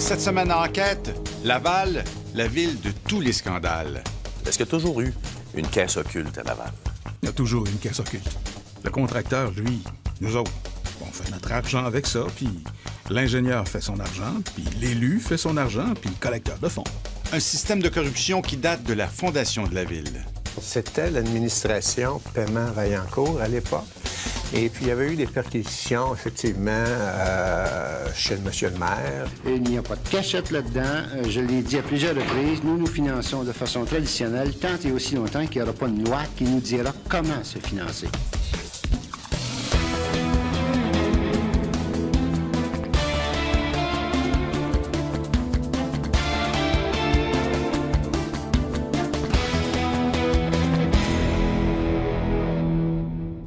Cette semaine à Enquête, Laval, la ville de tous les scandales. Est-ce qu'il y a toujours eu une caisse occulte à Laval? Il y a toujours eu une caisse occulte. Le contracteur, lui, nous autres, on fait notre argent avec ça, puis l'ingénieur fait son argent, puis l'élu fait son argent, puis le collecteur de fonds. Un système de corruption qui date de la fondation de la ville. C'était l'administration Paiement-Vaillancourt à l'époque. Et puis, il y avait eu des perquisitions, effectivement, chez monsieur le maire. Il n'y a pas de cachette là-dedans. Je l'ai dit à plusieurs reprises, nous finançons de façon traditionnelle tant et aussi longtemps qu'il n'y aura pas une loi qui nous dira comment se financer.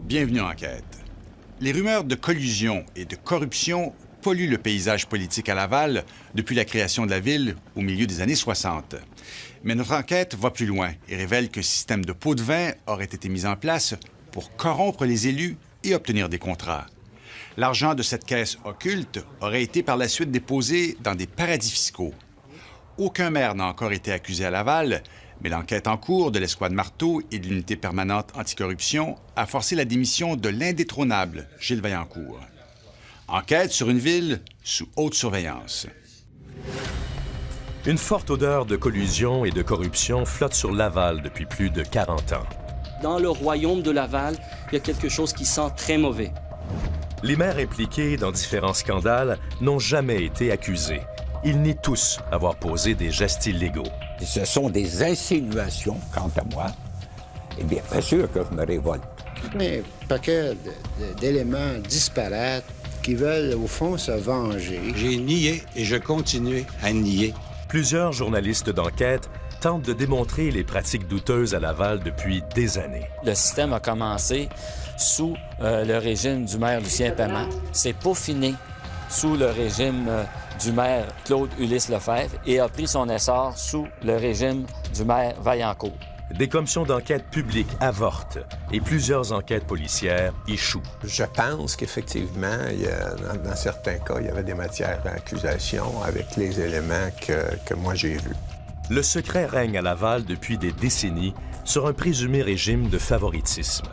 Bienvenue à Enquête. Les rumeurs de collusion et de corruption polluent le paysage politique à Laval depuis la création de la ville au milieu des années 60. Mais notre enquête va plus loin et révèle qu'un système de pots de vin aurait été mis en place pour corrompre les élus et obtenir des contrats. L'argent de cette caisse occulte aurait été par la suite déposé dans des paradis fiscaux. Aucun maire n'a encore été accusé à Laval, mais l'enquête en cours de l'Escouade Marteau et de l'Unité permanente anticorruption a forcé la démission de l'indétrônable Gilles Vaillancourt. Enquête sur une ville sous haute surveillance. Une forte odeur de collusion et de corruption flotte sur Laval depuis plus de 40 ans. Dans le royaume de Laval, il y a quelque chose qui sent très mauvais. Les maires impliqués dans différents scandales n'ont jamais été accusés. Ils nient tous avoir posé des gestes illégaux. Ce sont des insinuations, quant à moi. Eh bien sûr que je me révolte. Mais un paquet d'éléments disparates qui veulent, au fond, se venger. J'ai nié et je continue à nier. Plusieurs journalistes d'enquête tentent de démontrer les pratiques douteuses à Laval depuis des années. Le système a commencé sous le régime du maire Lucien Paiement. C'est peaufiné sous le régime du maire Claude Ulysse Lefebvre et a pris son essor sous le régime du maire Vaillancourt. Des commissions d'enquête publiques avortent et plusieurs enquêtes policières échouent. Je pense qu'effectivement, dans certains cas, il y avait des matières à accusation avec les éléments que moi j'ai vus. Le secret règne à Laval depuis des décennies sur un présumé régime de favoritisme.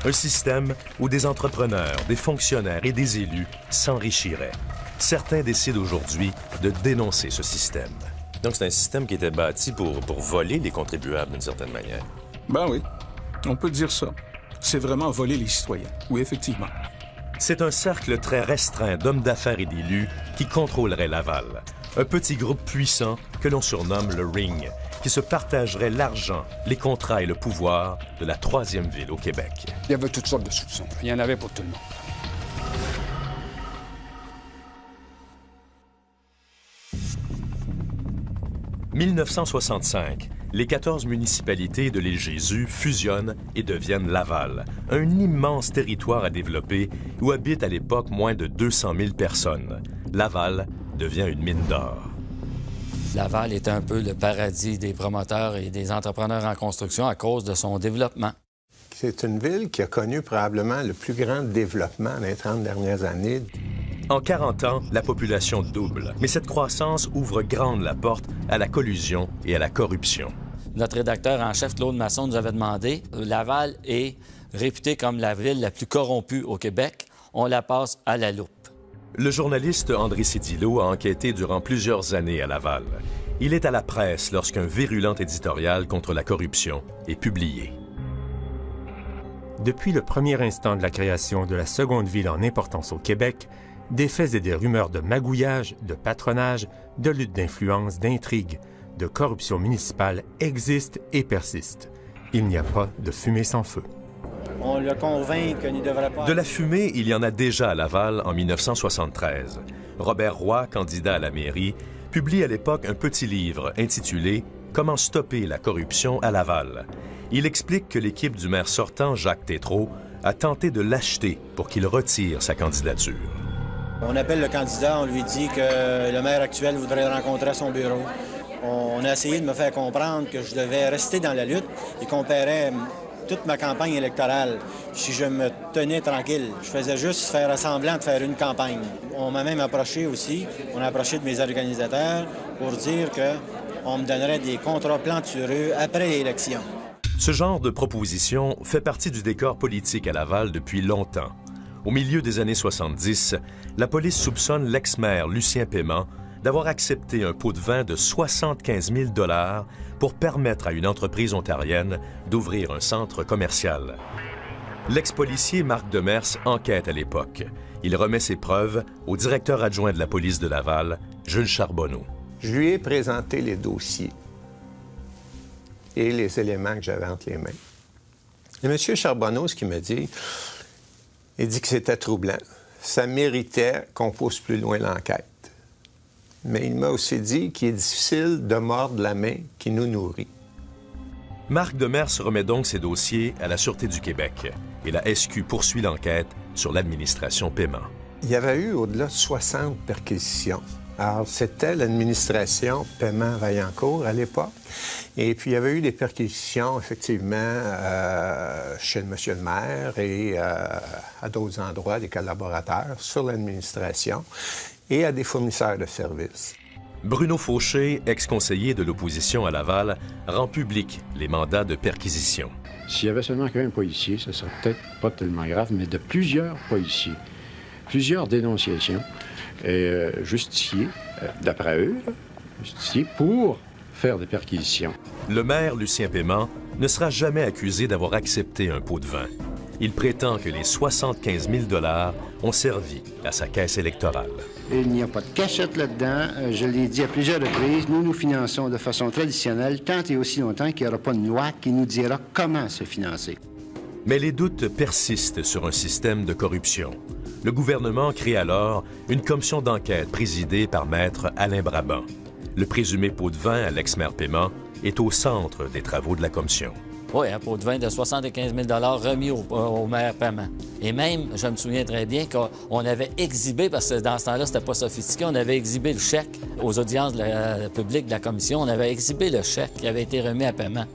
Un système où des entrepreneurs, des fonctionnaires et des élus s'enrichiraient. Certains décident aujourd'hui de dénoncer ce système. Donc c'est un système qui était bâti pour voler les contribuables d'une certaine manière. Ben oui, on peut dire ça. C'est vraiment voler les citoyens. Oui, effectivement. C'est un cercle très restreint d'hommes d'affaires et d'élus qui contrôlerait Laval. Un petit groupe puissant que l'on surnomme le Ring, qui se partagerait l'argent, les contrats et le pouvoir de la troisième ville au Québec. Il y avait toutes sortes de soupçons. Il y en avait pour tout le monde. En 1965, les 14 municipalités de l'île Jésus fusionnent et deviennent Laval, un immense territoire à développer où habitent à l'époque moins de 200 000 personnes. Laval devient une mine d'or. Laval est un peu le paradis des promoteurs et des entrepreneurs en construction à cause de son développement. C'est une ville qui a connu probablement le plus grand développement dans les 30 dernières années. En 40 ans, la population double, mais cette croissance ouvre grande la porte à la collusion et à la corruption. Notre rédacteur en chef, Claude Masson, nous avait demandé « Laval est réputée comme la ville la plus corrompue au Québec. On la passe à la loupe. » Le journaliste André Cédillo a enquêté durant plusieurs années à Laval. Il est à la presse lorsqu'un virulent éditorial contre la corruption est publié. Depuis le premier instant de la création de la seconde ville en importance au Québec, des faits et des rumeurs de magouillage, de patronage, de lutte d'influence, d'intrigue, de corruption municipale existent et persistent. Il n'y a pas de fumée sans feu. On le convainc qu'il ne devrait pas... De la fumée, il y en a déjà à Laval en 1973. Robert Roy, candidat à la mairie, publie à l'époque un petit livre intitulé « Comment stopper la corruption à Laval ». Il explique que l'équipe du maire sortant, Jacques Tétrault, a tenté de l'acheter pour qu'il retire sa candidature. On appelle le candidat, on lui dit que le maire actuel voudrait le rencontrer à son bureau. On a essayé de me faire comprendre que je devais rester dans la lutte et qu'on paierait toute ma campagne électorale, si je me tenais tranquille, je faisais juste faire semblant de faire une campagne. On m'a même approché aussi, on a approché de mes organisateurs pour dire qu'on me donnerait des contrats plantureux après l'élection. Ce genre de proposition fait partie du décor politique à Laval depuis longtemps. Au milieu des années 70, la police soupçonne l'ex-maire Lucien Paiement d'avoir accepté un pot de vin de 75 000 $ pour permettre à une entreprise ontarienne d'ouvrir un centre commercial. L'ex-policier Marc Demers enquête à l'époque. Il remet ses preuves au directeur adjoint de la police de Laval, Jules Charbonneau. Je lui ai présenté les dossiers et les éléments que j'avais entre les mains. Et M. Charbonneau, ce qu'il me dit, il dit que c'était troublant. Ça méritait qu'on pousse plus loin l'enquête. Mais il m'a aussi dit qu'il est difficile de mordre la main qui nous nourrit. Marc Demers remet donc ses dossiers à la Sûreté du Québec et la SQ poursuit l'enquête sur l'administration Paiement. Il y avait eu au-delà de 60 perquisitions. Alors, c'était l'administration Paiement-Vaillancourt à l'époque. Et puis, il y avait eu des perquisitions, effectivement, chez monsieur le maire et à d'autres endroits, des collaborateurs sur l'administration et à des fournisseurs de services. Bruno Fauché, ex-conseiller de l'opposition à Laval, rend public les mandats de perquisition. S'il y avait seulement qu'un policier, ça serait peut-être pas tellement grave, mais de plusieurs policiers, plusieurs dénonciations justifiées, d'après eux, justifiées pour faire des perquisitions. Le maire Lucien Paiement ne sera jamais accusé d'avoir accepté un pot de vin. Il prétend que les 75 000 $ ont servi à sa caisse électorale. Il n'y a pas de cachette là-dedans. Je l'ai dit à plusieurs reprises, nous finançons de façon traditionnelle tant et aussi longtemps qu'il n'y aura pas de loi qui nous dira comment se financer. Mais les doutes persistent sur un système de corruption. Le gouvernement crée alors une commission d'enquête présidée par maître Alain Brabant. Le présumé pot de vin à l'ex-maire Paiement est au centre des travaux de la commission. Oui, un pot de vin de 75 000 $ remis au maire Paiement. Et même, je me souviens très bien qu'on avait exhibé, parce que dans ce temps-là, c'était pas sophistiqué, on avait exhibé le chèque aux audiences publiques de la commission. On avait exhibé le chèque qui avait été remis à Paiement.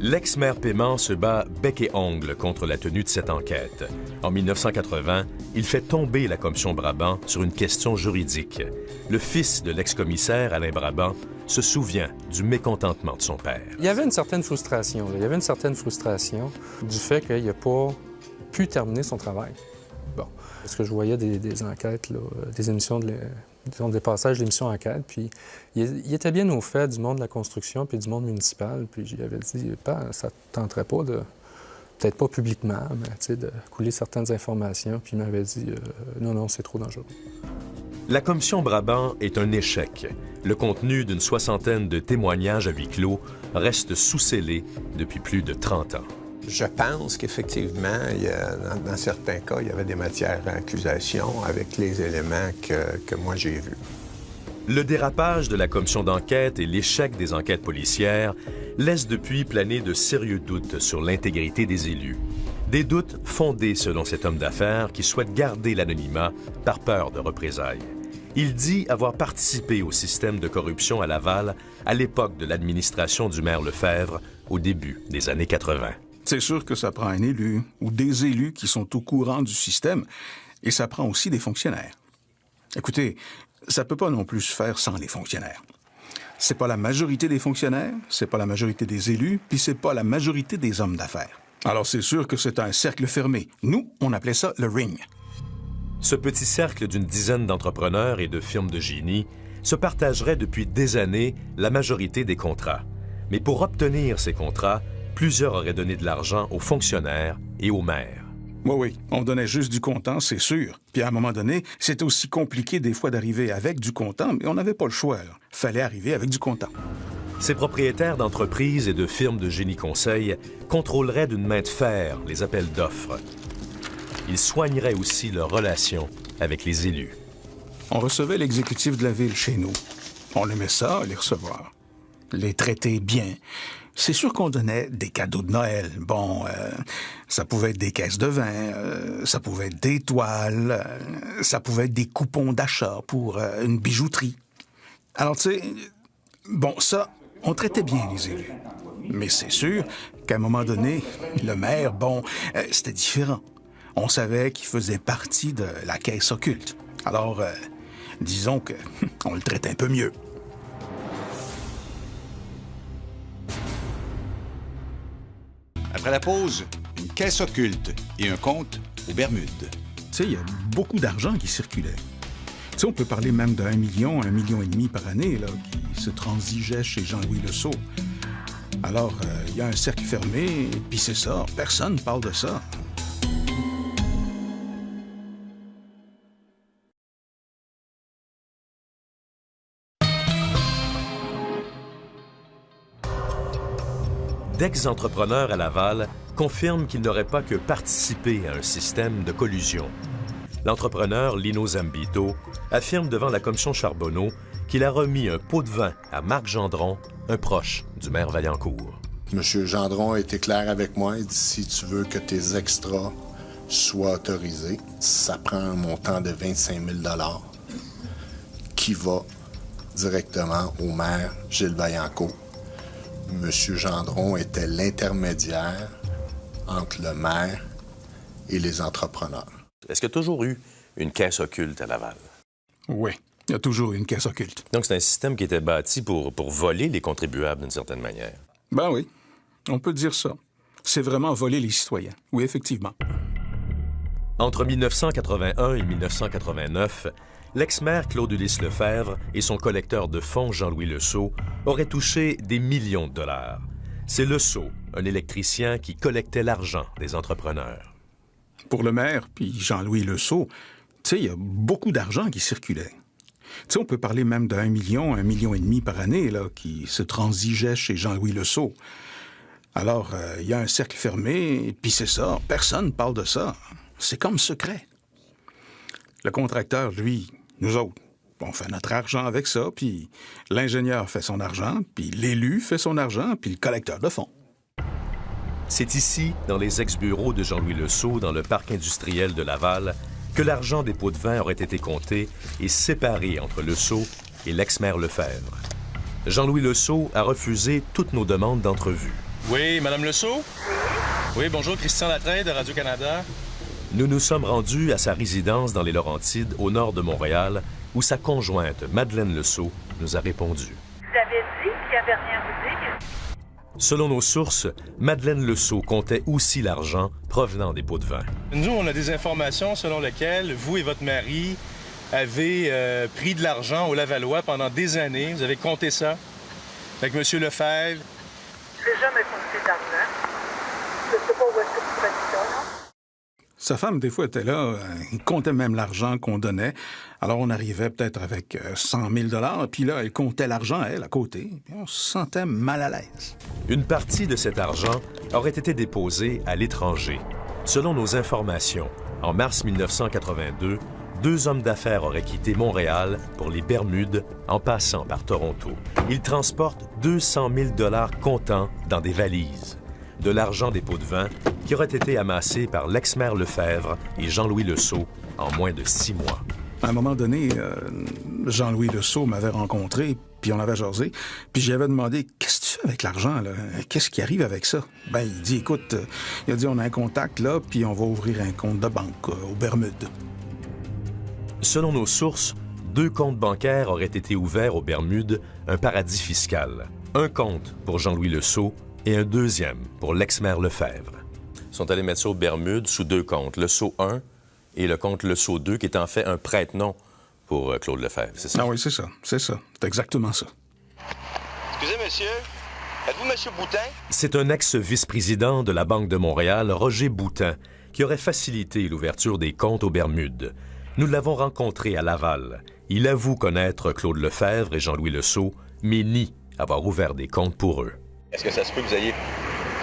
L'ex-maire Paiement se bat bec et ongle contre la tenue de cette enquête. En 1980, il fait tomber la commission Brabant sur une question juridique. Le fils de l'ex-commissaire, Alain Brabant, se souvient du mécontentement de son père. Il y avait une certaine frustration. Il y avait une certaine frustration du fait qu'il n'a pas pu terminer son travail. Bon, parce que je voyais des enquêtes, là, des émissions, des passages d'émissions enquête, puis il était bien au fait du monde de la construction puis du monde municipal, puis j'y avais dit, ça ne tenterait pas de, peut-être pas publiquement, mais tu sais, de couler certaines informations, puis il m'avait dit, non, c'est trop dangereux. La commission Brabant est un échec. Le contenu d'une 60aine de témoignages à huis clos reste sous-scellé depuis plus de 30 ans. Je pense qu'effectivement, dans certains cas, il y avait des matières à accusation avec les éléments que moi j'ai vus. Le dérapage de la commission d'enquête et l'échec des enquêtes policières laissent depuis planer de sérieux doutes sur l'intégrité des élus. Des doutes fondés selon cet homme d'affaires qui souhaite garder l'anonymat par peur de représailles. Il dit avoir participé au système de corruption à Laval à l'époque de l'administration du maire Lefebvre au début des années 80. C'est sûr que ça prend un élu ou des élus qui sont au courant du système et ça prend aussi des fonctionnaires. Écoutez, ça peut pas non plus se faire sans les fonctionnaires. C'est pas la majorité des fonctionnaires, c'est pas la majorité des élus, puis c'est pas la majorité des hommes d'affaires. Alors c'est sûr que c'est un cercle fermé. Nous, on appelait ça le ring. Ce petit cercle d'une dizaine d'entrepreneurs et de firmes de génie se partagerait depuis des années la majorité des contrats. Mais pour obtenir ces contrats, plusieurs auraient donné de l'argent aux fonctionnaires et aux maires. Oui, on donnait juste du comptant, c'est sûr. Puis à un moment donné, c'était aussi compliqué des fois d'arriver avec du comptant, mais on n'avait pas le choix. Fallait arriver avec du comptant. Ces propriétaires d'entreprises et de firmes de génie conseil contrôleraient d'une main de fer les appels d'offres. Ils soigneraient aussi leurs relations avec les élus. On recevait l'exécutif de la ville chez nous. On aimait ça, les recevoir. Les traiter bien. C'est sûr qu'on donnait des cadeaux de Noël. Bon, ça pouvait être des caisses de vin, ça pouvait être des toiles, ça pouvait être des coupons d'achat pour une bijouterie. Alors, tu sais, bon, ça, on traitait bien les élus. Mais c'est sûr qu'à un moment donné, le maire, c'était différent. On savait qu'il faisait partie de la caisse occulte. Alors, disons que on le traite un peu mieux. Après la pause, une caisse occulte et un compte aux Bermudes. Tu sais, il y a beaucoup d'argent qui circulait. Tu sais, on peut parler même d'1 million, 1,5 million par année, là, qui se transigeait chez Jean-Louis Leceau. Alors, il y a un cercle fermé, puis c'est ça, personne ne parle de ça. D'ex-entrepreneurs à Laval confirment qu'ils n'auraient pas que participé à un système de collusion. L'entrepreneur Lino Zambito affirme devant la commission Charbonneau qu'il a remis un pot de vin à Marc Gendron, un proche du maire Vaillancourt. Monsieur Gendron a été clair avec moi. Il dit, si tu veux que tes extras soient autorisés, ça prend un montant de 25 000 $ qui va directement au maire Gilles Vaillancourt. Monsieur Gendron était l'intermédiaire entre le maire et les entrepreneurs. Est-ce qu'il y a toujours eu une caisse occulte à Laval? Oui, il y a toujours eu une caisse occulte. Donc c'est un système qui était bâti pour voler les contribuables d'une certaine manière. Ben oui, on peut dire ça. C'est vraiment voler les citoyens. Oui, effectivement. Entre 1981 et 1989, l'ex-maire Claude-Ulysse Lefebvre et son collecteur de fonds Jean-Louis Leceau auraient touché des millions de dollars. C'est Leceau, un électricien qui collectait l'argent des entrepreneurs. Pour le maire, puis Jean-Louis Leceau, tu sais, il y a beaucoup d'argent qui circulait. Tu sais, on peut parler même d'1 million, 1,5 million par année, là, qui se transigeait chez Jean-Louis Leceau. Alors, il y a un cercle fermé, puis c'est ça, personne ne parle de ça. C'est comme secret. Le contracteur, lui, nous autres, on fait notre argent avec ça, puis l'ingénieur fait son argent, puis l'élu fait son argent, puis le collecteur de fonds. C'est ici, dans les ex-bureaux de Jean-Louis Leceau, dans le parc industriel de Laval, que l'argent des pots de vin aurait été compté et séparé entre Leceau et l'ex-maire Lefebvre. Jean-Louis Leceau a refusé toutes nos demandes d'entrevue. Oui, Madame Leceau? Oui, bonjour, Christian Latreille de Radio-Canada. Nous nous sommes rendus à sa résidence dans les Laurentides, au nord de Montréal, où sa conjointe, Madeleine Leceau, nous a répondu. Vous avez dit qu'il n'y avait rien à vous dire? Selon nos sources, Madeleine Leceau comptait aussi l'argent provenant des pots de vin. Nous, on a des informations selon lesquelles vous et votre mari avez pris de l'argent au Lavallois pendant des années. Vous avez compté ça avec M. Lefebvre. Je n'ai jamais compté d'argent. Je ne sais pas où est-ce que vous faites ça, non? Sa femme, des fois, était là, elle comptait même l'argent qu'on donnait. Alors, on arrivait peut-être avec 100 000 $, puis là, elle comptait l'argent, elle, à côté. Puis on se sentait mal à l'aise. Une partie de cet argent aurait été déposée à l'étranger. Selon nos informations, en mars 1982, 2 hommes d'affaires auraient quitté Montréal pour les Bermudes en passant par Toronto. Ils transportent 200 000 $ comptants dans des valises. De l'argent des pots de vin qui aurait été amassé par l'ex-maire Lefebvre et Jean-Louis Leceau en moins de 6 mois. À un moment donné, Jean-Louis Leceau m'avait rencontré, puis on avait jasé, puis j'avais demandé « Qu'est-ce que tu fais avec l'argent, là? Qu'est-ce qui arrive avec ça? » Ben, il dit « Écoute, il a dit on a un contact, là, puis on va ouvrir un compte de banque aux Bermudes. » Selon nos sources, 2 comptes bancaires auraient été ouverts aux Bermudes, un paradis fiscal. Un compte pour Jean-Louis Leceau et un deuxième pour l'ex-maire Lefebvre. Ils sont allés mettre ça aux Bermudes sous 2 comptes, Leceau 1 et le compte Leceau 2, qui est en fait un prête-nom pour Claude Lefebvre, c'est ça? Ah oui, c'est ça. C'est exactement ça. Excusez, monsieur. Êtes-vous monsieur Boutin? C'est un ex-vice-président de la Banque de Montréal, Roger Boutin, qui aurait facilité l'ouverture des comptes aux Bermudes. Nous l'avons rencontré à Laval. Il avoue connaître Claude Lefebvre et Jean-Louis Leceau, mais nie avoir ouvert des comptes pour eux. Est-ce que ça se peut que vous ayez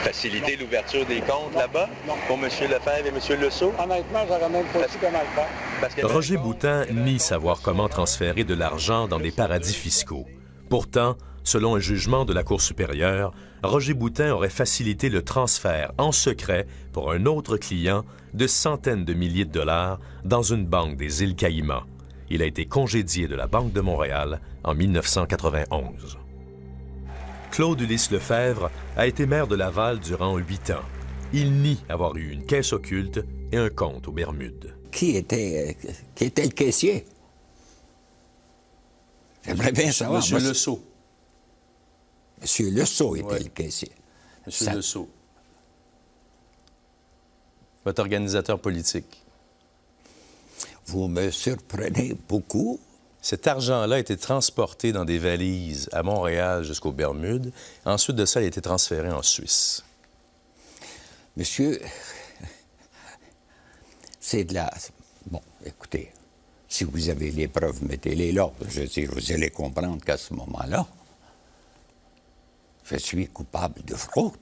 facilité l'ouverture des comptes là-bas pour M. Lefebvre et M. Leceau? Honnêtement, j'aurais même pas su comment le faire. Roger Boutin nie savoir comment transférer de l'argent dans des paradis fiscaux. Pourtant, selon un jugement de la Cour supérieure, Roger Boutin aurait facilité le transfert en secret pour un autre client de centaines de milliers de dollars dans une banque des îles Caïmans. Il a été congédié de la Banque de Montréal en 1991. Claude Ulysse Lefebvre a été maire de Laval durant 8 ans. Il nie avoir eu une caisse occulte et un compte aux Bermudes. Qui était le caissier? J'aimerais bien savoir. Monsieur Leceau. Monsieur Leceau était le caissier. Monsieur Leceau. Votre organisateur politique. Vous me surprenez beaucoup. Cet argent-là a été transporté dans des valises à Montréal jusqu'aux Bermudes. Ensuite de ça, il a été transféré en Suisse. Monsieur, c'est de la... Bon, écoutez, si vous avez les preuves, mettez-les là. Je veux dire, vous allez comprendre qu'à ce moment-là, je suis coupable de fraude.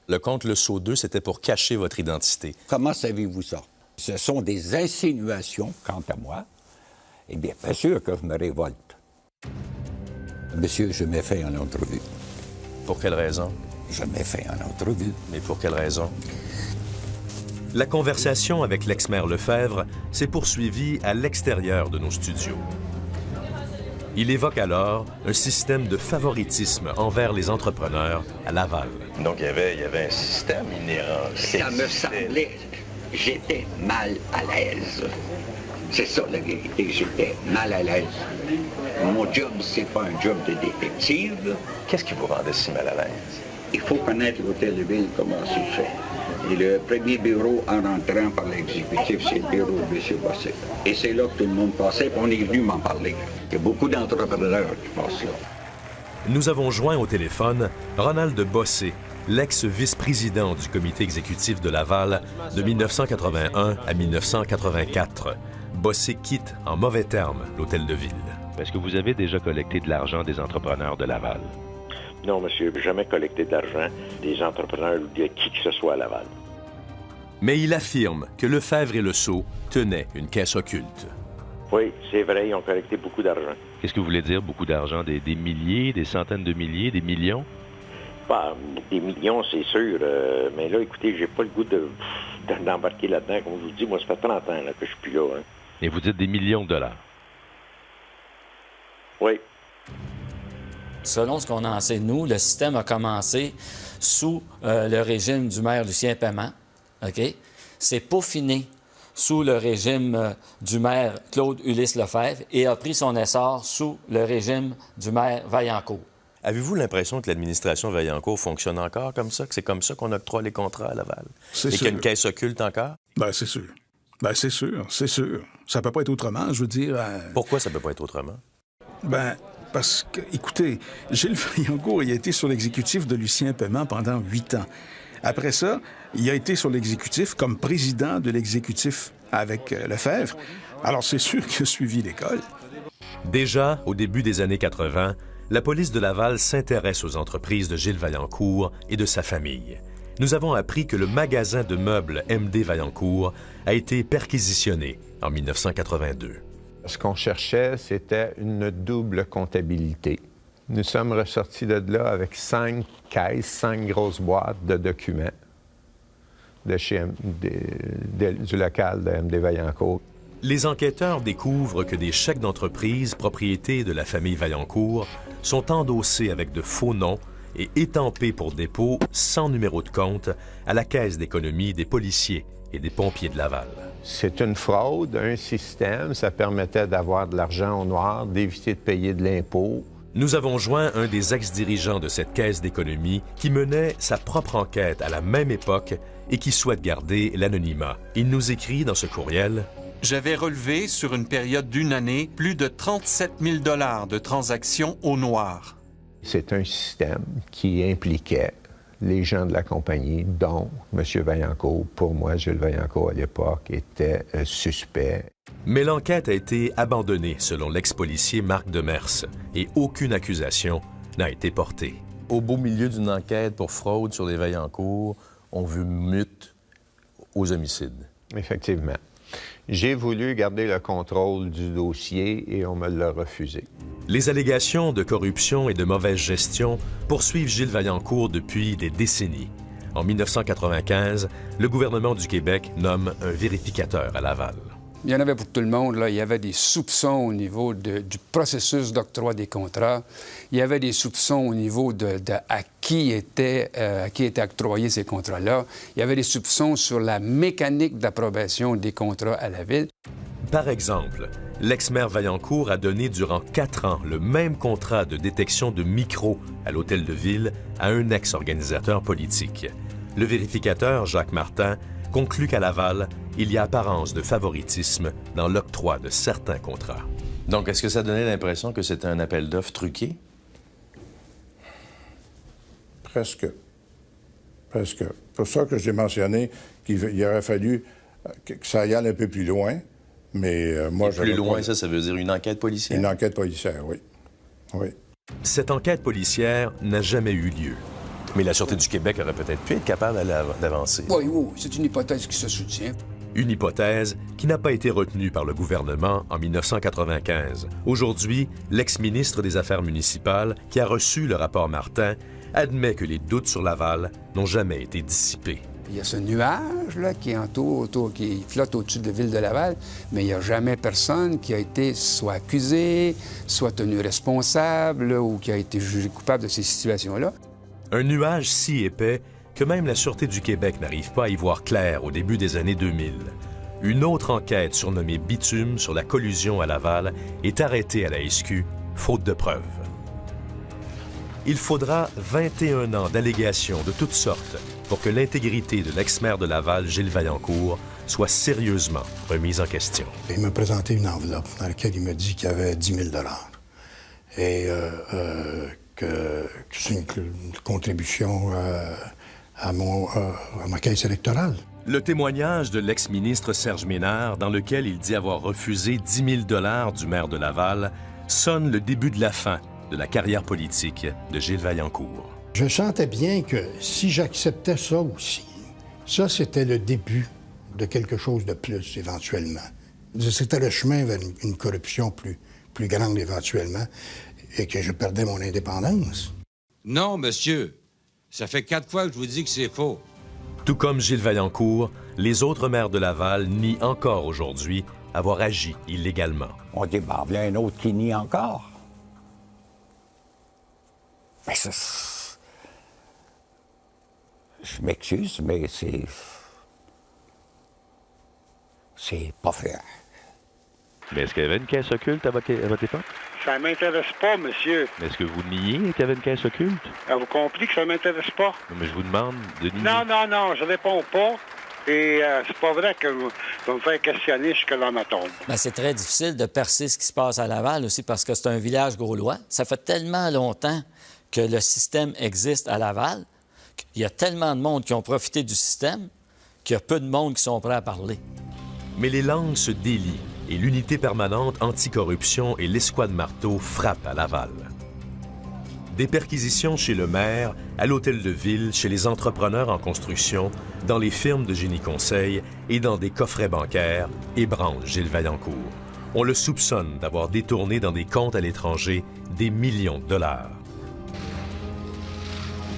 Le compte Leceau 2, c'était pour cacher votre identité. Comment savez-vous ça? Ce sont des insinuations, quant à moi. Eh bien sûr que je me révolte. Monsieur, je m'ai fait en entrevue. Pour quelle raison? Je m'ai fait en entrevue. Mais pour quelle raison? La conversation avec l'ex-maire Lefebvre s'est poursuivie à l'extérieur de nos studios. Il évoque alors un système de favoritisme envers les entrepreneurs à Laval. Donc, il y avait un système inhérent. Ça me semblait... J'étais mal à l'aise. C'est ça la vérité, j'étais mal à l'aise. Mon job, c'est pas un job de détective. Qu'est-ce qui vous rendait si mal à l'aise? Il faut connaître l'hôtel de ville, comment c'est fait. Et le premier bureau en rentrant par l'exécutif, c'est le bureau de M. Bossé. Et c'est là que tout le monde passait, puis on est venu m'en parler. Il y a beaucoup d'entrepreneurs qui passent là. Nous avons joint au téléphone Ronald Bossé, l'ex-vice-président du comité exécutif de Laval de 1981 à 1984. Bossé quitte en mauvais termes l'hôtel de ville. Est-ce que vous avez déjà collecté de l'argent des entrepreneurs de Laval? Non, monsieur, jamais collecté de l'argent des entrepreneurs ou de qui que ce soit à Laval. Mais il affirme que Lefebvre et Leceau tenaient une caisse occulte. Oui, c'est vrai, ils ont collecté beaucoup d'argent. Qu'est-ce que vous voulez dire, beaucoup d'argent? Des milliers, des centaines de milliers, des millions? Bah, des millions, c'est sûr. Mais là, écoutez, j'ai pas le goût d'embarquer là-dedans. Comme je vous dis, moi, ça fait 30 ans là, que je suis plus là. Hein. Et vous dites des millions de dollars? Oui. Selon ce qu'on en sait, nous, le système a commencé sous le régime du maire Lucien Paiement. OK? C'est peaufiné sous le régime du maire Claude Ulysse Lefebvre et a pris son essor sous le régime du maire Vaillancourt. Avez-vous l'impression que l'administration Vaillancourt fonctionne encore comme ça, que c'est comme ça qu'on octroie les contrats à Laval? C'est et sûr. qu'il y a une caisse occulte encore? Bien, c'est sûr. Bien, c'est sûr, c'est sûr. Ça peut pas être autrement, je veux dire... Pourquoi ça peut pas être autrement? Ben, parce que, écoutez, Gilles Vaillancourt, il a été sur l'exécutif de Lucien Paiement pendant 8 ans. Après ça, il a été sur l'exécutif comme président de l'exécutif avec Lefebvre. Alors, c'est sûr qu'il a suivi l'école. Déjà, au début des années 80, la police de Laval s'intéresse aux entreprises de Gilles Vaillancourt et de sa famille. Nous avons appris que le magasin de meubles MD Vaillancourt a été perquisitionné en 1982. Ce qu'on cherchait, c'était une double comptabilité. Nous sommes ressortis de là avec 5 caisses, 5 grosses boîtes de documents de chez du local de MD Vaillancourt. Les enquêteurs découvrent que des chèques d'entreprise propriété de la famille Vaillancourt sont endossés avec de faux noms et étampés pour dépôt sans numéro de compte à la Caisse d'économie des policiers et des pompiers de Laval. C'est une fraude, un système. Ça permettait d'avoir de l'argent au noir, d'éviter de payer de l'impôt. Nous avons joint un des ex-dirigeants de cette Caisse d'économie qui menait sa propre enquête à la même époque et qui souhaite garder l'anonymat. Il nous écrit dans ce courriel: J'avais relevé sur une période d'1 année plus de 37 000 $ de transactions au noir. C'est un système qui impliquait les gens de la compagnie, dont M. Vaillancourt. Pour moi, Jules Vaillancourt, à l'époque, était suspect. Mais l'enquête a été abandonnée, selon l'ex-policier Marc Demers, et aucune accusation n'a été portée. Au beau milieu d'une enquête pour fraude sur les Vaillancourt, on veut mute aux homicides. Effectivement. J'ai voulu garder le contrôle du dossier et on me l'a refusé. Les allégations de corruption et de mauvaise gestion poursuivent Gilles Vaillancourt depuis des décennies. En 1995, le gouvernement du Québec nomme un vérificateur à Laval. Il y en avait pour tout le monde. Là. Il y avait des soupçons au niveau du processus d'octroi des contrats. Il y avait des soupçons au niveau de à qui étaient octroyés ces contrats-là. Il y avait des soupçons sur la mécanique d'approbation des contrats à la Ville. Par exemple, l'ex-maire Vaillancourt a donné durant 4 ans le même contrat de détection de micros à l'Hôtel de Ville à un ex-organisateur politique. Le vérificateur, Jacques Martin, conclut qu'à Laval, il y a apparence de favoritisme dans l'octroi de certains contrats. Donc, est-ce que ça donnait l'impression que c'était un appel d'offres truqué? Presque. Presque. Pour ça que j'ai mentionné qu'il aurait fallu que ça aille un peu plus loin, mais moi... Plus loin, ça veut dire une enquête policière? Une enquête policière, oui. Oui. Cette enquête policière n'a jamais eu lieu. Mais la Sûreté du Québec aurait peut-être pu être capable d'avancer. Oui, c'est une hypothèse qui se soutient. Une hypothèse qui n'a pas été retenue par le gouvernement en 1995. Aujourd'hui, l'ex-ministre des Affaires municipales, qui a reçu le rapport Martin, admet que les doutes sur Laval n'ont jamais été dissipés. Il y a ce nuage là, qui qui flotte au-dessus de la ville de Laval, mais il n'y a jamais personne qui a été soit accusé, soit tenu responsable ou qui a été jugé coupable de ces situations-là. Un nuage si épais que même la Sûreté du Québec n'arrive pas à y voir clair au début des années 2000. Une autre enquête surnommée Bitume sur la collusion à Laval est arrêtée à la SQ, faute de preuves. Il faudra 21 ans d'allégations de toutes sortes pour que l'intégrité de l'ex-maire de Laval, Gilles Vaillancourt, soit sérieusement remise en question. Il m'a présenté une enveloppe dans laquelle il me dit qu'il y avait 10 000 et que c'est une contribution à ma caisse électorale. Le témoignage de l'ex-ministre Serge Ménard, dans lequel il dit avoir refusé 10 000 $ du maire de Laval, sonne le début de la fin de la carrière politique de Gilles Vaillancourt. Je sentais bien que si j'acceptais ça aussi, ça, c'était le début de quelque chose de plus, éventuellement. C'était le chemin vers une corruption plus grande, éventuellement, et que je perdais mon indépendance. Non, monsieur. Ça fait 4 fois que je vous dis que c'est faux. Tout comme Gilles Vaillancourt, les autres maires de Laval nient encore aujourd'hui avoir agi illégalement. On dit, ben, il y a un autre qui nie encore. Mais ça... Je m'excuse, mais c'est pas fair. Mais est-ce qu'il y avait une caisse occulte à votre époque? Ça m'intéresse pas, monsieur. Mais est-ce que vous niez qu'il y avait une caisse occulte? Avez-vous compris que ça m'intéresse pas? Non, mais je vous demande de nier. Non, je réponds pas. Et c'est pas vrai que vous me faites questionner jusque-là ma tombe. Ben, c'est très difficile de percer ce qui se passe à Laval aussi parce que c'est un village gaulois. Ça fait tellement longtemps que le système existe à Laval. Il y a tellement de monde qui ont profité du système qu'il y a peu de monde qui sont prêts à parler. Mais les langues se délient et l'unité permanente anticorruption et l'escouade marteau frappent à Laval. Des perquisitions chez le maire, à l'hôtel de ville, chez les entrepreneurs en construction, dans les firmes de génie conseil et dans des coffrets bancaires ébranlent Gilles Vaillancourt. On le soupçonne d'avoir détourné dans des comptes à l'étranger des millions de dollars.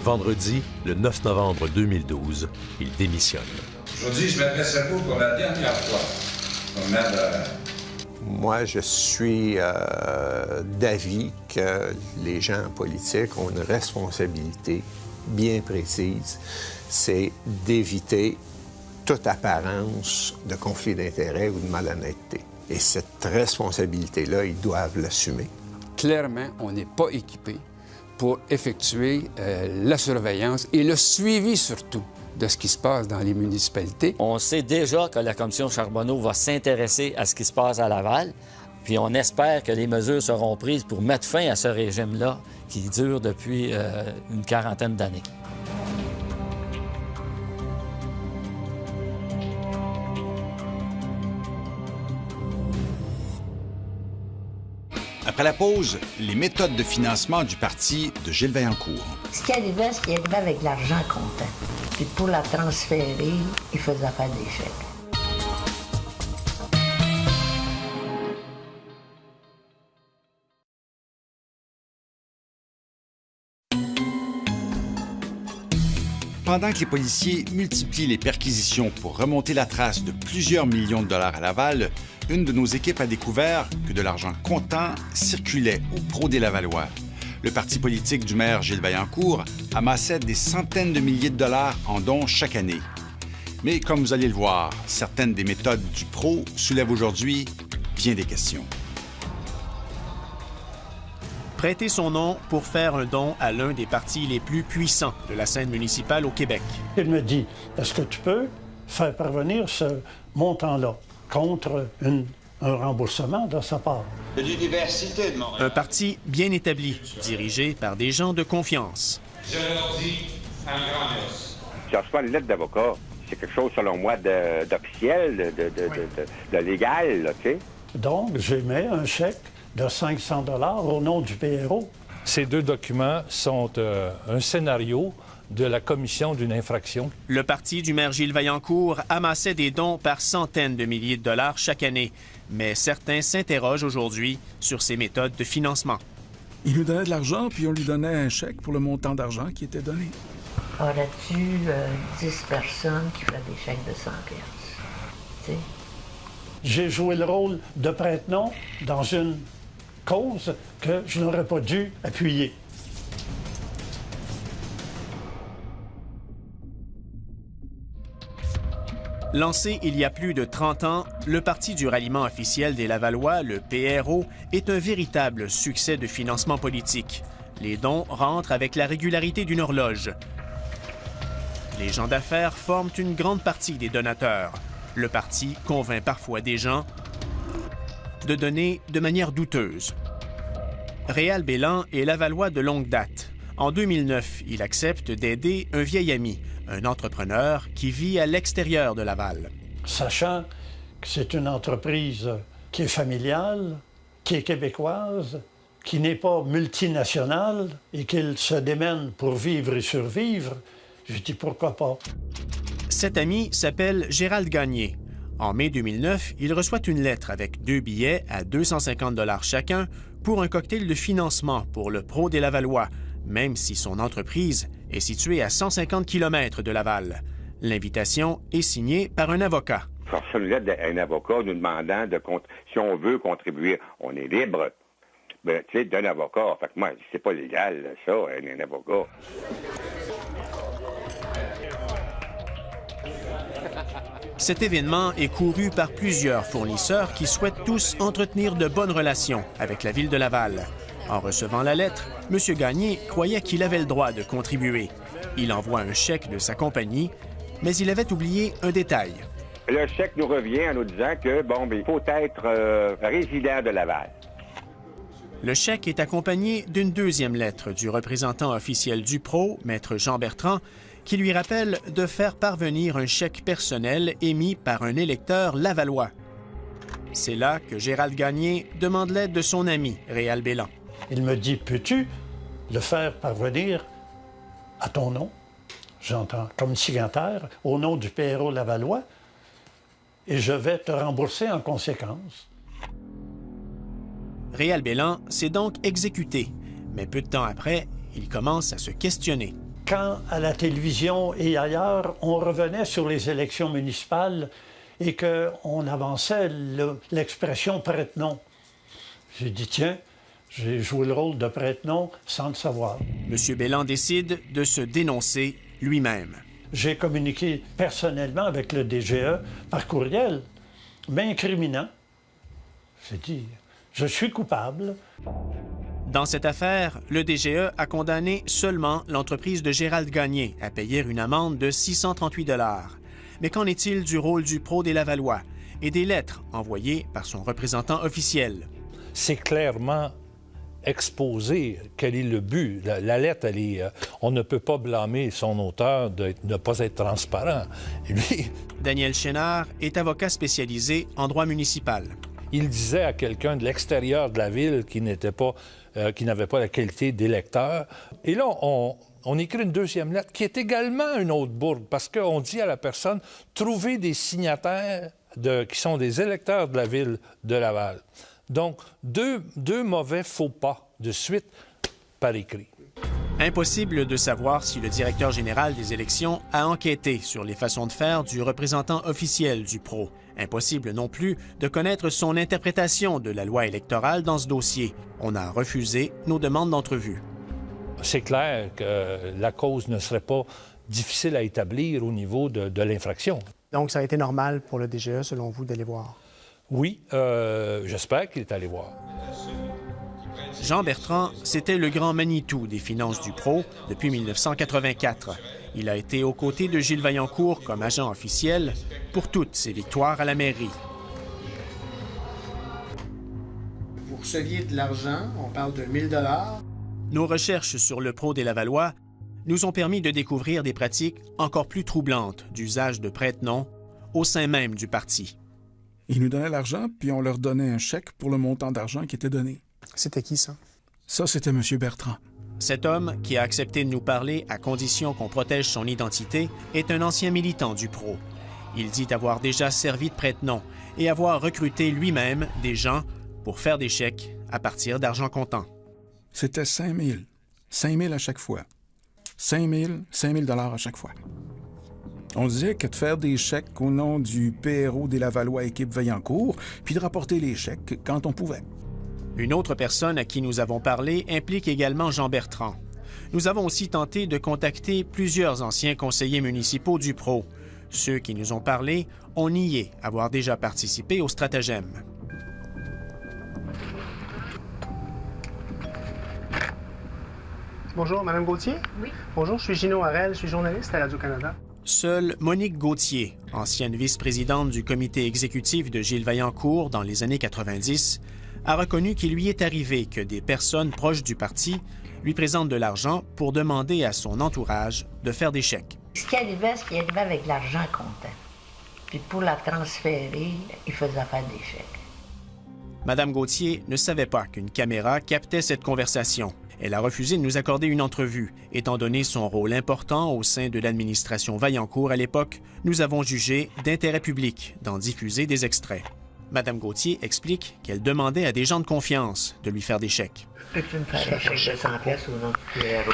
Vendredi, le 9 novembre 2012, il démissionne. Aujourd'hui, je m'adresse à vous pour la dernière fois. Comme maire de Laval. Moi, je suis d'avis que les gens politiques ont une responsabilité bien précise, c'est d'éviter toute apparence de conflit d'intérêts ou de malhonnêteté. Et cette responsabilité-là, ils doivent l'assumer. Clairement, on n'est pas équipé pour effectuer la surveillance et le suivi surtout de ce qui se passe dans les municipalités. On sait déjà que la commission Charbonneau va s'intéresser à ce qui se passe à Laval, puis on espère que les mesures seront prises pour mettre fin à ce régime-là qui dure depuis une quarantaine d'années. Après la pause, les méthodes de financement du parti de Gilles Vaillancourt. Ce qui arrivait avec l'argent comptant. Puis pour la transférer, il faisait faire des chèques. Pendant que les policiers multiplient les perquisitions pour remonter la trace de plusieurs millions de dollars à Laval, une de nos équipes a découvert que de l'argent comptant circulait au pro des Lavallois. Le parti politique du maire Gilles Vaillancourt amassait des centaines de milliers de dollars en dons chaque année. Mais comme vous allez le voir, certaines des méthodes du pro soulèvent aujourd'hui bien des questions. Prêter son nom pour faire un don à l'un des partis les plus puissants de la scène municipale au Québec. Il me dit, est-ce que tu peux faire parvenir ce montant-là contre un remboursement de sa part? De l'Université de Montréal. Un parti bien établi, dirigé par des gens de confiance. Je leur dis un grand merci. Tu reçois une lettre d'avocat. C'est quelque chose, selon moi, d'officiel, de légal, là, tu sais. Donc, j'émets un chèque de 500 $ au nom du PRO. Ces deux documents sont un scénario de la commission d'une infraction. Le parti du maire Gilles Vaillancourt amassait des dons par centaines de milliers de dollars chaque année, mais certains s'interrogent aujourd'hui sur ces méthodes de financement. Il lui donnait de l'argent, puis on lui donnait un chèque pour le montant d'argent qui était donné. Aurais-tu 10 personnes qui feraient des chèques de 100 piastres? Tu sais? J'ai joué le rôle de prête-nom dans une cause que je n'aurais pas dû appuyer. Lancé il y a plus de 30 ans, le Parti du ralliement officiel des Lavallois, le PRO, est un véritable succès de financement politique. Les dons rentrent avec la régularité d'une horloge. Les gens d'affaires forment une grande partie des donateurs. Le parti convainc parfois des gens de donner de manière douteuse. Réal Bélan est Lavallois de longue date. En 2009, il accepte d'aider un vieil ami, un entrepreneur qui vit à l'extérieur de Laval. Sachant que c'est une entreprise qui est familiale, qui est québécoise, qui n'est pas multinationale et qu'il se démène pour vivre et survivre, je dis pourquoi pas. Cet ami s'appelle Gérald Gagné. En mai 2009, il reçoit une lettre avec 2 billets à 250 $ chacun pour un cocktail de financement pour le pro des Lavallois, même si son entreprise est située à 150 km de Laval. L'invitation est signée par un avocat. On reçoit une lettre d'un avocat nous demandant si on veut contribuer. On est libre. Ben, tu sais, d'un avocat. Fait que moi, c'est pas légal, ça, un avocat. Cet événement est couru par plusieurs fournisseurs qui souhaitent tous entretenir de bonnes relations avec la ville de Laval. En recevant la lettre, M. Gagné croyait qu'il avait le droit de contribuer. Il envoie un chèque de sa compagnie, mais il avait oublié un détail. Le chèque nous revient en nous disant que, il faut être résident de Laval. Le chèque est accompagné d'une deuxième lettre du représentant officiel du PRO, Maître Jean Bertrand, qui lui rappelle de faire parvenir un chèque personnel émis par un électeur lavallois. C'est là que Gérald Gagné demande l'aide de son ami, Réal Bélan. Il me dit, peux-tu le faire parvenir à ton nom, j'entends, comme signataire, au nom du PRO lavallois, et je vais te rembourser en conséquence. Réal Bélan s'est donc exécuté, mais peu de temps après, il commence à se questionner. Quand, à la télévision et ailleurs, on revenait sur les élections municipales et qu'on avançait l'expression prête-nom, j'ai dit, tiens, j'ai joué le rôle de prête-nom sans le savoir. M. Bélan décide de se dénoncer lui-même. J'ai communiqué personnellement avec le DGE par courriel, m'incriminant. J'ai dit, je suis coupable. Dans cette affaire, le DGE a condamné seulement l'entreprise de Gérald Gagné à payer une amende de 638 $. Mais qu'en est-il du rôle du pro des Lavallois et des lettres envoyées par son représentant officiel? C'est clairement exposé quel est le but. La lettre, on ne peut pas blâmer son auteur de ne pas être transparent. Lui... Daniel Chénard est avocat spécialisé en droit municipal. Il disait à quelqu'un de l'extérieur de la ville qui n'avait pas la qualité d'électeur. Et là, on écrit une deuxième lettre qui est également une autre bourde parce qu'on dit à la personne « Trouvez des signataires qui sont des électeurs de la ville de Laval ». Donc, deux mauvais faux pas de suite par écrit. Impossible de savoir si le directeur général des élections a enquêté sur les façons de faire du représentant officiel du PRO. Impossible non plus de connaître son interprétation de la loi électorale dans ce dossier. On a refusé nos demandes d'entrevue. C'est clair que la cause ne serait pas difficile à établir au niveau de l'infraction. Donc, ça a été normal pour le DGE, selon vous, d'aller voir? Oui, j'espère qu'il est allé voir. Jean Bertrand, c'était le grand Manitou des finances du PRO depuis 1984. Il a été aux côtés de Gilles Vaillancourt comme agent officiel pour toutes ses victoires à la mairie. Vous receviez de l'argent, on parle de 1 000 $. Nos recherches sur le PRO des Lavallois nous ont permis de découvrir des pratiques encore plus troublantes d'usage de prête-noms au sein même du parti. Ils nous donnaient l'argent, puis on leur donnait un chèque pour le montant d'argent qui était donné. C'était qui, ça? Ça, c'était M. Bertrand. Cet homme, qui a accepté de nous parler à condition qu'on protège son identité, est un ancien militant du PRO. Il dit avoir déjà servi de prête-nom et avoir recruté lui-même des gens pour faire des chèques à partir d'argent comptant. C'était 5 000. 5 000 à chaque fois. 5 000 $ à chaque fois. On disait que de faire des chèques au nom du PRO des Lavallois équipe Vaillancourt, puis de rapporter les chèques quand on pouvait. Une autre personne à qui nous avons parlé implique également Jean Bertrand. Nous avons aussi tenté de contacter plusieurs anciens conseillers municipaux du PRO. Ceux qui nous ont parlé ont nié avoir déjà participé au stratagème. Bonjour, Mme Gauthier? Oui. Bonjour, je suis Gino Harel, je suis journaliste à Radio-Canada. Seule Monique Gauthier, ancienne vice-présidente du comité exécutif de Gilles Vaillancourt dans les années 90, a reconnu qu'il lui est arrivé que des personnes proches du parti lui présentent de l'argent pour demander à son entourage de faire des chèques. Ce qui arrivait avec l'argent comptant. Puis pour la transférer, il faisait faire des chèques. Madame Gauthier ne savait pas qu'une caméra captait cette conversation. Elle a refusé de nous accorder une entrevue. Étant donné son rôle important au sein de l'administration Vaillancourt à l'époque, nous avons jugé d'intérêt public d'en diffuser des extraits. Madame Gauthier explique qu'elle demandait à des gens de confiance de lui faire des chèques. Peux-tu me faire un chèque de 100 pièces au nom du PRO?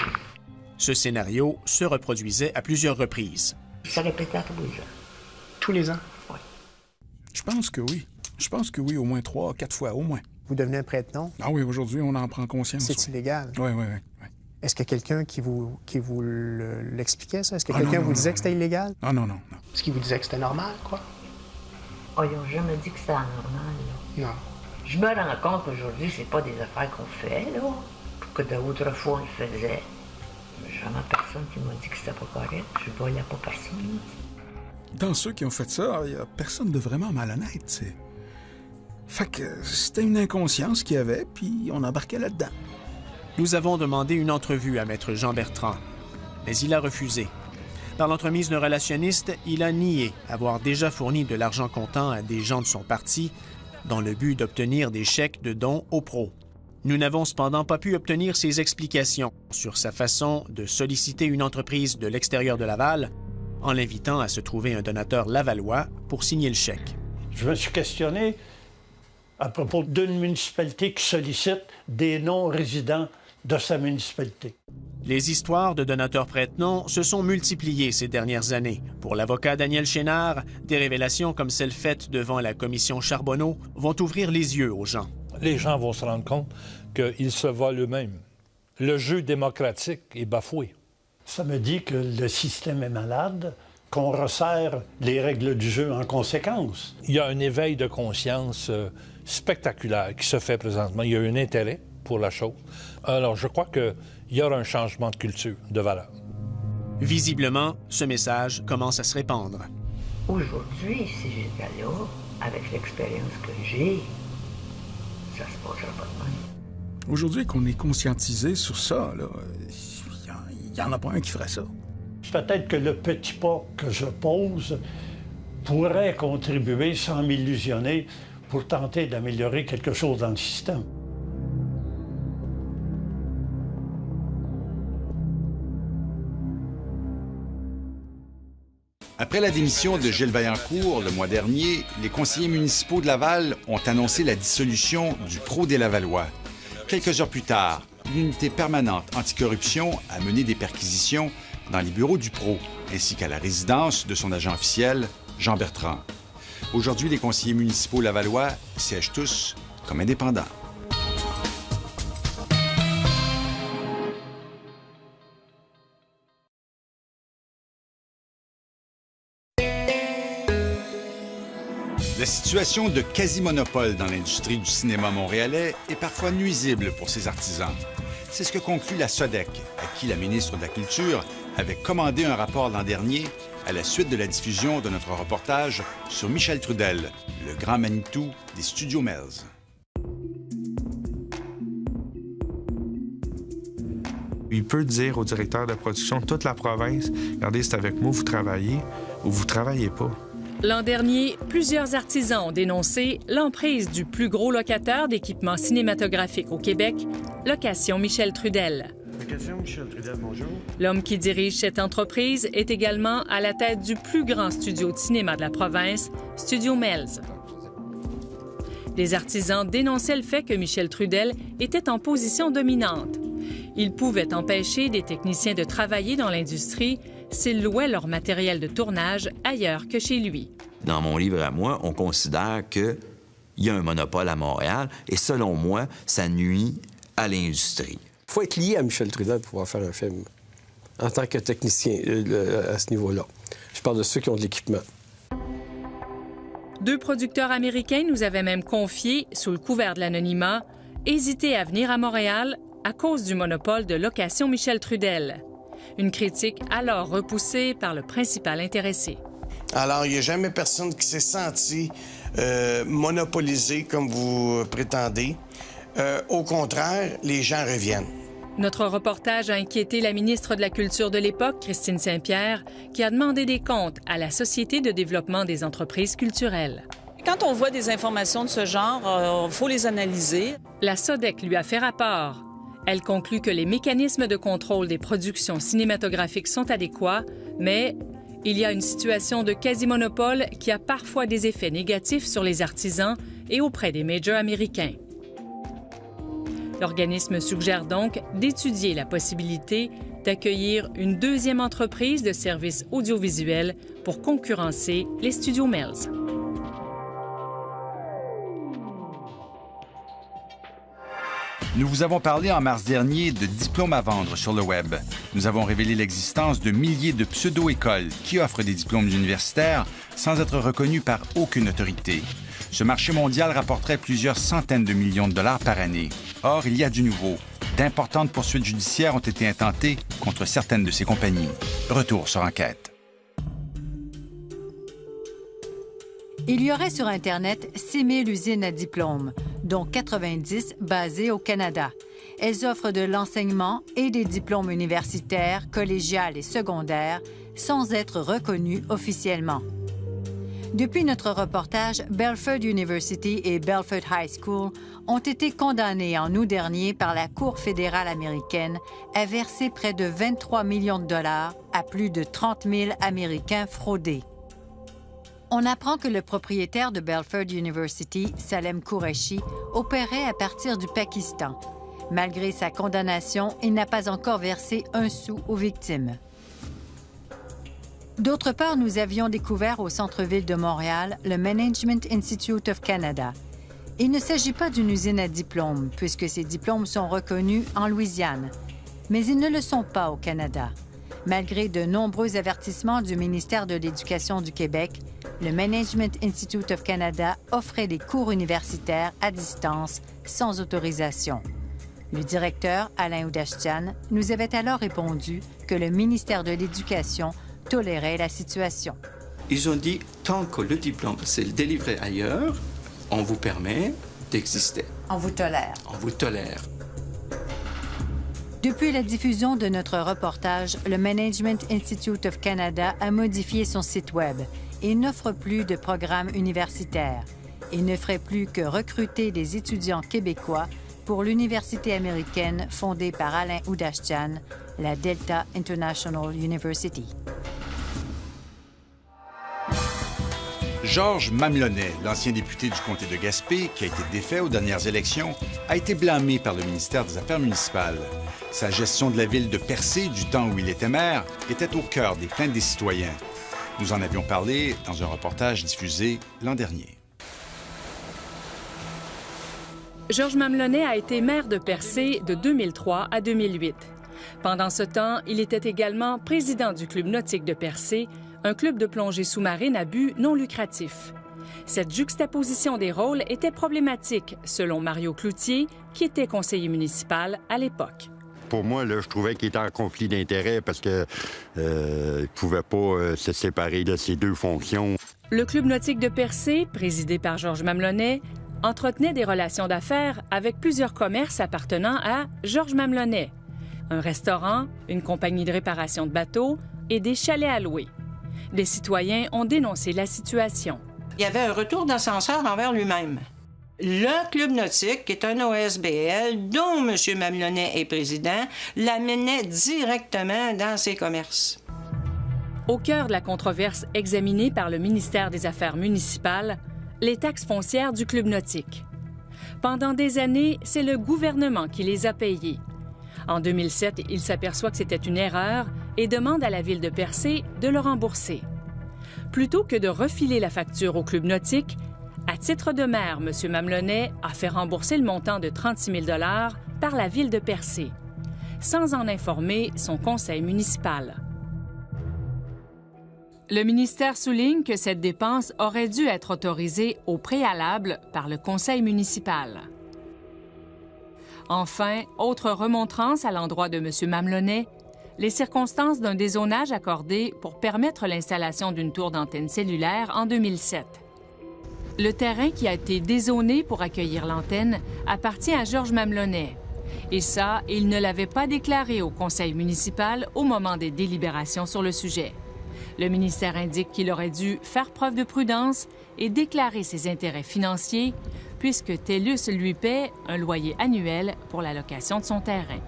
Ce scénario se reproduisait à plusieurs reprises. Ça répétait à tous les ans. Tous les ans? Oui. Je pense que oui. Je pense que oui, au moins 3 ou 4 fois, au moins. Vous devenez un prête-nom? Ah oui, aujourd'hui, on en prend conscience. C'est illégal? Oui. Est-ce qu'il y a quelqu'un qui vous l'expliquait, ça? Est-ce que quelqu'un vous disait que c'était illégal? Non. Est-ce qu'il vous disait que c'était normal, quoi? Oh, ils n'ont jamais dit que c'était anormal, là. Non. Je me rends compte qu'aujourd'hui, c'est pas des affaires qu'on fait, là. Que d'autrefois, on le faisait. Jamais personne qui m'a dit que c'était pas correct. Je voyais pas personne. Dans ceux qui ont fait ça, il n'y a personne de vraiment malhonnête, c'est... Fait que c'était une inconscience qu'il y avait, puis on embarquait là-dedans. Nous avons demandé une entrevue à Maître Jean Bertrand, mais il a refusé. Par l'entremise d'un relationniste, il a nié avoir déjà fourni de l'argent comptant à des gens de son parti dans le but d'obtenir des chèques de dons au PRO. Nous n'avons cependant pas pu obtenir ses explications sur sa façon de solliciter une entreprise de l'extérieur de Laval en l'invitant à se trouver un donateur lavallois pour signer le chèque. Je me suis questionné à propos d'une municipalité qui sollicite des non-résidents de sa municipalité. Les histoires de donateurs prête-noms se sont multipliées ces dernières années. Pour l'avocat Daniel Chénard, des révélations comme celle faite devant la commission Charbonneau vont ouvrir les yeux aux gens. Les gens vont se rendre compte qu'ils se volent eux-mêmes. Le jeu démocratique est bafoué. Ça me dit que le système est malade, qu'on resserre les règles du jeu en conséquence. Il y a un éveil de conscience spectaculaire qui se fait présentement. Il y a un intérêt pour la chose. Alors, je crois qu'il y aura un changement de culture, de valeur. Visiblement, ce message commence à se répandre. Aujourd'hui, si j'étais là, avec l'expérience que j'ai, ça se passerait pas de même. Aujourd'hui qu'on est conscientisé sur ça, là, il n'y en a pas un qui ferait ça. Peut-être que le petit pas que je pose pourrait contribuer, sans m'illusionner, pour tenter d'améliorer quelque chose dans le système. Après la démission de Gilles Vaillancourt le mois dernier, les conseillers municipaux de Laval ont annoncé la dissolution du PRO des Lavallois. Quelques heures plus tard, l'unité permanente anticorruption a mené des perquisitions dans les bureaux du PRO, ainsi qu'à la résidence de son agent officiel, Jean Bertrand. Aujourd'hui, les conseillers municipaux lavallois siègent tous comme indépendants. La situation de quasi-monopole dans l'industrie du cinéma montréalais est parfois nuisible pour ses artisans. C'est ce que conclut la SODEC, à qui la ministre de la Culture avait commandé un rapport l'an dernier à la suite de la diffusion de notre reportage sur Michel Trudel, le grand Manitou des studios Melz. Il peut dire au directeur de production de toute la province, « Regardez, c'est avec moi, vous travaillez ou vous travaillez pas. » L'an dernier, plusieurs artisans ont dénoncé l'emprise du plus gros locataire d'équipements cinématographiques au Québec, Location Michel Trudel. Location Michel Trudel, bonjour. L'homme qui dirige cette entreprise est également à la tête du plus grand studio de cinéma de la province, Studio Melz. Les artisans dénonçaient le fait que Michel Trudel était en position dominante. Il pouvait empêcher des techniciens de travailler dans l'industrie s'ils louaient leur matériel de tournage ailleurs que chez lui. Dans mon livre à moi, on considère qu'il y a un monopole à Montréal et selon moi, ça nuit à l'industrie. Il faut être lié à Michel Trudel pour pouvoir faire un film en tant que technicien à ce niveau-là. Je parle de ceux qui ont de l'équipement. 2 producteurs américains nous avaient même confié, sous le couvert de l'anonymat, hésiter à venir à Montréal à cause du monopole de Location Michel Trudel. Une critique alors repoussée par le principal intéressé. Alors, il n'y a jamais personne qui s'est senti monopolisé comme vous prétendez. Au contraire, les gens reviennent. Notre reportage a inquiété la ministre de la Culture de l'époque, Christine Saint-Pierre, qui a demandé des comptes à la Société de développement des entreprises culturelles. Quand on voit des informations de ce genre, il faut les analyser. La SODEC lui a fait rapport. Elle conclut que les mécanismes de contrôle des productions cinématographiques sont adéquats, mais il y a une situation de quasi-monopole qui a parfois des effets négatifs sur les artisans et auprès des majors américains. L'organisme suggère donc d'étudier la possibilité d'accueillir une deuxième entreprise de services audiovisuels pour concurrencer les studios Melz. Nous vous avons parlé en mars dernier de diplômes à vendre sur le web. Nous avons révélé l'existence de milliers de pseudo-écoles qui offrent des diplômes universitaires sans être reconnus par aucune autorité. Ce marché mondial rapporterait plusieurs centaines de millions de dollars par année. Or, il y a du nouveau. D'importantes poursuites judiciaires ont été intentées contre certaines de ces compagnies. Retour sur enquête. Il y aurait sur Internet 6 000 usines à diplômes, dont 90 basées au Canada. Elles offrent de l'enseignement et des diplômes universitaires, collégiales et secondaires, sans être reconnues officiellement. Depuis notre reportage, Belford University et Belford High School ont été condamnés en août dernier par la Cour fédérale américaine à verser près de 23 millions de dollars à plus de 30 000 Américains fraudés. On apprend que le propriétaire de Belford University, Salem Qureshi, opérait à partir du Pakistan. Malgré sa condamnation, il n'a pas encore versé un sou aux victimes. D'autre part, nous avions découvert au centre-ville de Montréal le Management Institute of Canada. Il ne s'agit pas d'une usine à diplômes, puisque ces diplômes sont reconnus en Louisiane. Mais ils ne le sont pas au Canada. Malgré de nombreux avertissements du ministère de l'Éducation du Québec, le Management Institute of Canada offrait des cours universitaires à distance sans autorisation. Le directeur, Alain Oudashtian, nous avait alors répondu que le ministère de l'Éducation tolérait la situation. Ils ont dit, tant que le diplôme s'est délivré ailleurs, on vous permet d'exister. On vous tolère. On vous tolère. Depuis la diffusion de notre reportage, le Management Institute of Canada a modifié son site Web et n'offre plus de programme universitaire. Il ne ferait plus que recruter des étudiants québécois pour l'université américaine fondée par Alain Oudashtian, la Delta International University. Georges Mamelonnet, l'ancien député du comté de Gaspé, qui a été défait aux dernières élections, a été blâmé par le ministère des Affaires municipales. Sa gestion de la ville de Percé, du temps où il était maire, était au cœur des plaintes des citoyens. Nous en avions parlé dans un reportage diffusé l'an dernier. Georges Mamelonnet a été maire de Percé de 2003 à 2008. Pendant ce temps, il était également président du Club nautique de Percé, un club de plongée sous-marine à but non lucratif. Cette juxtaposition des rôles était problématique, selon Mario Cloutier, qui était conseiller municipal à l'époque. Pour moi, là, je trouvais qu'il était en conflit d'intérêts parce qu'il ne pouvait pas se séparer de ses deux fonctions. Le Club nautique de Percé, présidé par Georges Mamelonnet, entretenait des relations d'affaires avec plusieurs commerces appartenant à Georges Mamelonnet. Un restaurant, une compagnie de réparation de bateaux et des chalets à louer. Des citoyens ont dénoncé la situation. Il y avait un retour d'ascenseur envers lui-même. Le Club nautique, qui est un OSBL, dont M. Mamelonnet est président, l'amenait directement dans ses commerces. Au cœur de la controverse examinée par le ministère des Affaires municipales, les taxes foncières du Club nautique. Pendant des années, c'est le gouvernement qui les a payées. En 2007, il s'aperçoit que c'était une erreur et demande à la ville de Percé de le rembourser. Plutôt que de refiler la facture au Club nautique, à titre de maire, M. Mamelonnet a fait rembourser le montant de 36 000 $ par la ville de Percé, sans en informer son conseil municipal. Le ministère souligne que cette dépense aurait dû être autorisée au préalable par le conseil municipal. Enfin, autre remontrance à l'endroit de M. Mamelonnet, les circonstances d'un dézonage accordé pour permettre l'installation d'une tour d'antenne cellulaire en 2007. Le terrain qui a été dézoné pour accueillir l'antenne appartient à Georges Mamelonnet. Et ça, il ne l'avait pas déclaré au conseil municipal au moment des délibérations sur le sujet. Le ministère indique qu'il aurait dû faire preuve de prudence et déclarer ses intérêts financiers, puisque TELUS lui paie un loyer annuel pour la location de son terrain.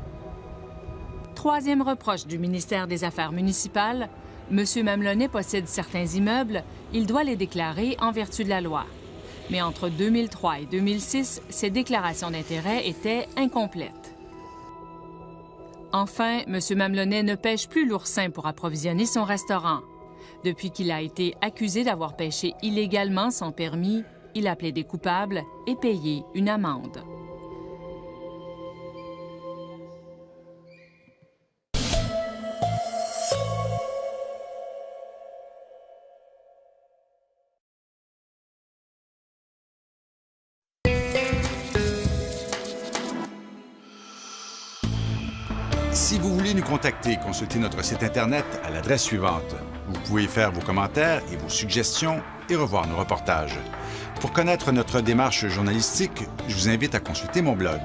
Troisième reproche du ministère des Affaires municipales, M. Mamelonnet possède certains immeubles, il doit les déclarer en vertu de la loi. Mais entre 2003 et 2006, ces déclarations d'intérêts étaient incomplètes. Enfin, M. Mamelonnet ne pêche plus l'oursin pour approvisionner son restaurant. Depuis qu'il a été accusé d'avoir pêché illégalement sans permis, il a plaidé coupable et payé une amende. Si vous voulez nous contacter, consultez notre site Internet à l'adresse suivante. Vous pouvez faire vos commentaires et vos suggestions et revoir nos reportages. Pour connaître notre démarche journalistique, je vous invite à consulter mon blog.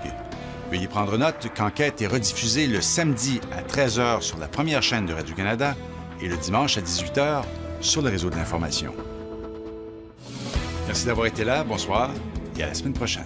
Veuillez prendre note qu'Enquête est rediffusée le samedi à 13 h sur la première chaîne de Radio-Canada et le dimanche à 18 h sur le réseau de l'information. Merci d'avoir été là, bonsoir et à la semaine prochaine.